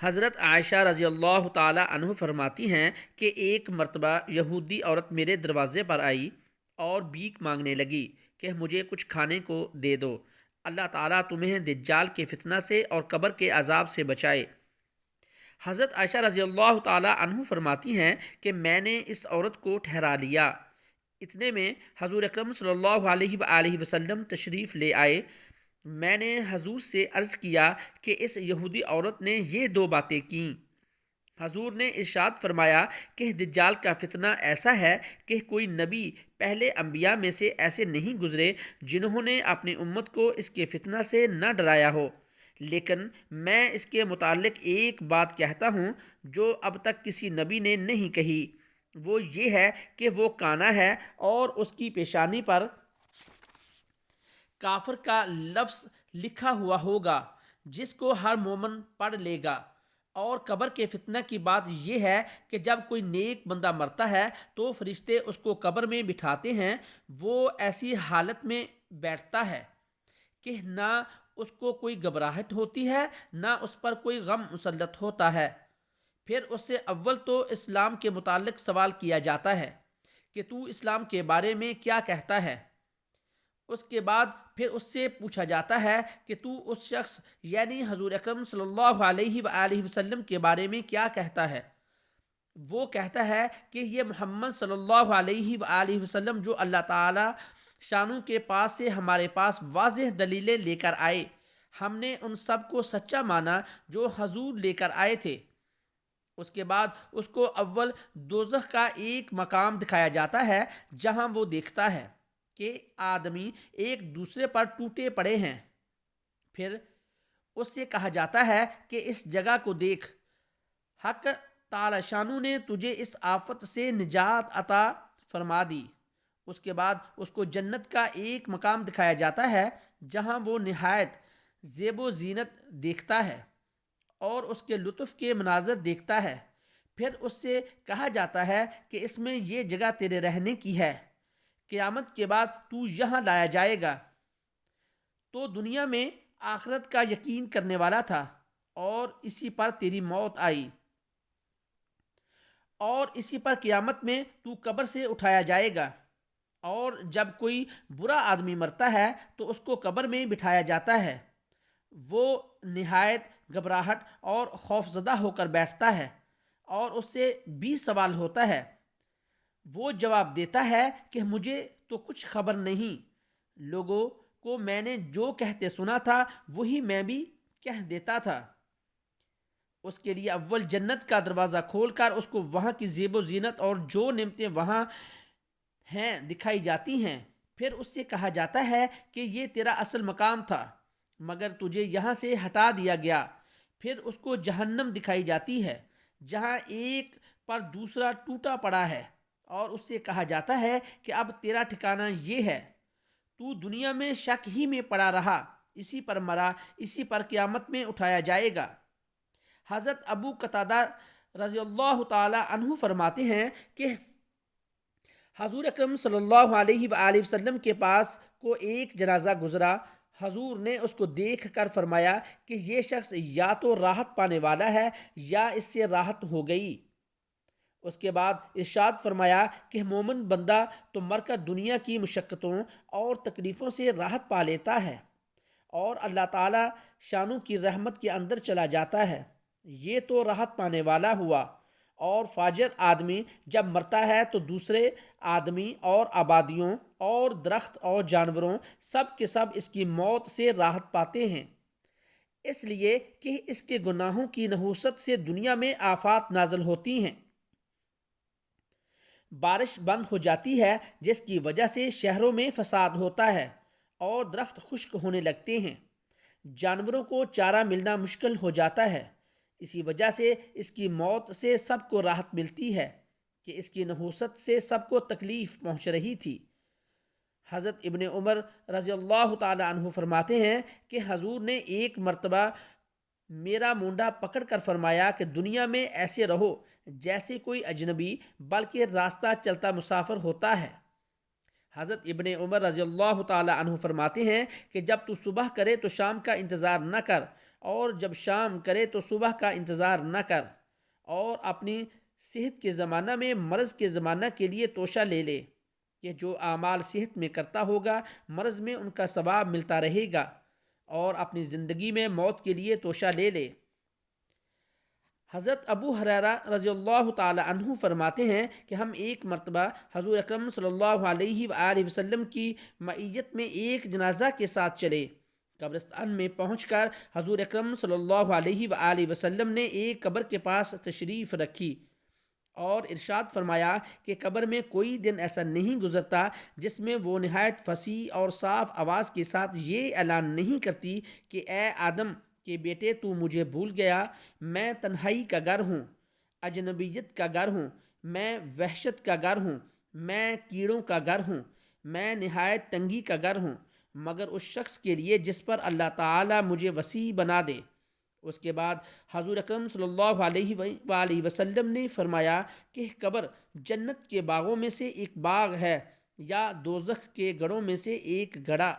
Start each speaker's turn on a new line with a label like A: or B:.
A: حضرت عائشہ رضی اللہ تعالی عنہ فرماتی ہیں کہ ایک مرتبہ یہودی عورت میرے دروازے پر آئی اور بھیک مانگنے لگی کہ مجھے کچھ کھانے کو دے دو، اللہ تعالیٰ تمہیں دجال کے فتنہ سے اور قبر کے عذاب سے بچائے۔ حضرت عائشہ رضی اللہ تعالی عنہ فرماتی ہیں کہ میں نے اس عورت کو ٹھہرا لیا۔ اتنے میں حضور اکرم صلی اللہ علیہ وآلہ وسلم تشریف لے آئے۔ میں نے حضور سے عرض کیا کہ اس یہودی عورت نے یہ دو باتیں کیں۔ حضور نے ارشاد فرمایا کہ دجال کا فتنہ ایسا ہے کہ کوئی نبی پہلے انبیاء میں سے ایسے نہیں گزرے جنہوں نے اپنی امت کو اس کے فتنہ سے نہ ڈرایا ہو، لیکن میں اس کے متعلق ایک بات کہتا ہوں جو اب تک کسی نبی نے نہیں کہی، وہ یہ ہے کہ وہ کانا ہے اور اس کی پیشانی پر کافر کا لفظ لکھا ہوا ہوگا جس کو ہر مومن پڑھ لے گا۔ اور قبر کے فتنہ کی بات یہ ہے کہ جب کوئی نیک بندہ مرتا ہے تو فرشتے اس کو قبر میں بٹھاتے ہیں، وہ ایسی حالت میں بیٹھتا ہے کہ نہ اس کو کوئی گھبراہٹ ہوتی ہے نہ اس پر کوئی غم مسلط ہوتا ہے۔ پھر اس سے اول تو اسلام کے متعلق سوال کیا جاتا ہے کہ تو اسلام کے بارے میں کیا کہتا ہے۔ اس کے بعد پھر اس سے پوچھا جاتا ہے کہ تو اس شخص یعنی حضور اکرم صلی اللہ علیہ وآلہ وسلم کے بارے میں کیا کہتا ہے۔ وہ کہتا ہے کہ یہ محمد صلی اللہ علیہ وآلہ وسلم جو اللہ تعالی شانوں کے پاس سے ہمارے پاس واضح دلیلیں لے کر آئے، ہم نے ان سب کو سچا مانا جو حضور لے کر آئے تھے۔ اس کے بعد اس کو اول دوزخ کا ایک مقام دکھایا جاتا ہے جہاں وہ دیکھتا ہے کہ آدمی ایک دوسرے پر ٹوٹے پڑے ہیں۔ پھر اس سے کہا جاتا ہے کہ اس جگہ کو دیکھ، حق تعالی شانو نے تجھے اس آفت سے نجات عطا فرما دی۔ اس کے بعد اس کو جنت کا ایک مقام دکھایا جاتا ہے جہاں وہ نہایت زیب و زینت دیکھتا ہے اور اس کے لطف کے مناظر دیکھتا ہے۔ پھر اس سے کہا جاتا ہے کہ اس میں یہ جگہ تیرے رہنے کی ہے، قیامت کے بعد تو یہاں لایا جائے گا۔ تو دنیا میں آخرت کا یقین کرنے والا تھا اور اسی پر تیری موت آئی، اور اسی پر قیامت میں تو قبر سے اٹھایا جائے گا۔ اور جب کوئی برا آدمی مرتا ہے تو اس کو قبر میں بٹھایا جاتا ہے، وہ نہایت گھبراہٹ اور خوفزدہ ہو کر بیٹھتا ہے اور اس سے بھی سوال ہوتا ہے۔ وہ جواب دیتا ہے کہ مجھے تو کچھ خبر نہیں، لوگوں کو میں نے جو کہتے سنا تھا وہی میں بھی کہہ دیتا تھا۔ اس کے لیے اول جنت کا دروازہ کھول کر اس کو وہاں کی زیب و زینت اور جو نعمتیں وہاں ہیں دکھائی جاتی ہیں۔ پھر اس سے کہا جاتا ہے کہ یہ تیرا اصل مقام تھا مگر تجھے یہاں سے ہٹا دیا گیا۔ پھر اس کو جہنم دکھائی جاتی ہے جہاں ایک پر دوسرا ٹوٹا پڑا ہے، اور اس سے کہا جاتا ہے کہ اب تیرا ٹھکانہ یہ ہے، تو دنیا میں شک ہی میں پڑا رہا، اسی پر مرا، اسی پر قیامت میں اٹھایا جائے گا۔ حضرت ابو قتادہ رضی اللہ تعالی عنہ فرماتے ہیں کہ حضور اکرم صلی اللہ علیہ وآلہ وسلم کے پاس کو ایک جنازہ گزرا۔ حضور نے اس کو دیکھ کر فرمایا کہ یہ شخص یا تو راحت پانے والا ہے یا اس سے راحت ہو گئی۔ اس کے بعد ارشاد فرمایا کہ مومن بندہ تو مر کر دنیا کی مشقتوں اور تکلیفوں سے راحت پا لیتا ہے اور اللہ تعالی شانوں کی رحمت کے اندر چلا جاتا ہے، یہ تو راحت پانے والا ہوا۔ اور فاجر آدمی جب مرتا ہے تو دوسرے آدمی اور آبادیوں اور درخت اور جانوروں سب کے سب اس کی موت سے راحت پاتے ہیں، اس لیے کہ اس کے گناہوں کی نحوست سے دنیا میں آفات نازل ہوتی ہیں، بارش بند ہو جاتی ہے جس کی وجہ سے شہروں میں فساد ہوتا ہے اور درخت خشک ہونے لگتے ہیں، جانوروں کو چارہ ملنا مشکل ہو جاتا ہے۔ اسی وجہ سے اس کی موت سے سب کو راحت ملتی ہے کہ اس کی نحوست سے سب کو تکلیف پہنچ رہی تھی۔ حضرت ابن عمر رضی اللہ تعالی عنہ فرماتے ہیں کہ حضور نے ایک مرتبہ میرا مونڈا پکڑ کر فرمایا کہ دنیا میں ایسے رہو جیسے کوئی اجنبی بلکہ راستہ چلتا مسافر ہوتا ہے۔ حضرت ابن عمر رضی اللہ تعالی عنہ فرماتے ہیں کہ جب تو صبح کرے تو شام کا انتظار نہ کر اور جب شام کرے تو صبح کا انتظار نہ کر، اور اپنی صحت کے زمانہ میں مرض کے زمانہ کے لیے توشہ لے لے، کہ جو اعمال صحت میں کرتا ہوگا مرض میں ان کا ثواب ملتا رہے گا، اور اپنی زندگی میں موت کے لیے توشہ لے لے۔ حضرت ابو ہریرہ رضی اللہ تعالی عنہ فرماتے ہیں کہ ہم ایک مرتبہ حضور اکرم صلی اللہ علیہ وآلہ وسلم کی معیت میں ایک جنازہ کے ساتھ چلے۔ قبرستان میں پہنچ کر حضور اکرم صلی اللہ علیہ وآلہ وسلم نے ایک قبر کے پاس تشریف رکھی اور ارشاد فرمایا کہ قبر میں کوئی دن ایسا نہیں گزرتا جس میں وہ نہایت فصیح اور صاف آواز کے ساتھ یہ اعلان نہیں کرتی کہ اے آدم کہ بیٹے تو مجھے بھول گیا، میں تنہائی کا گھر ہوں، اجنبیت کا گھر ہوں، میں وحشت کا گھر ہوں، میں کیڑوں کا گھر ہوں، میں نہایت تنگی کا گھر ہوں، مگر اس شخص کے لیے جس پر اللہ تعالیٰ مجھے وسیع بنا دے۔ اس کے بعد حضور اکرم صلی اللہ علیہ وآلہ وسلم نے فرمایا کہ قبر جنت کے باغوں میں سے ایک باغ ہے یا دوزخ کے گڑھوں میں سے ایک گڑھا۔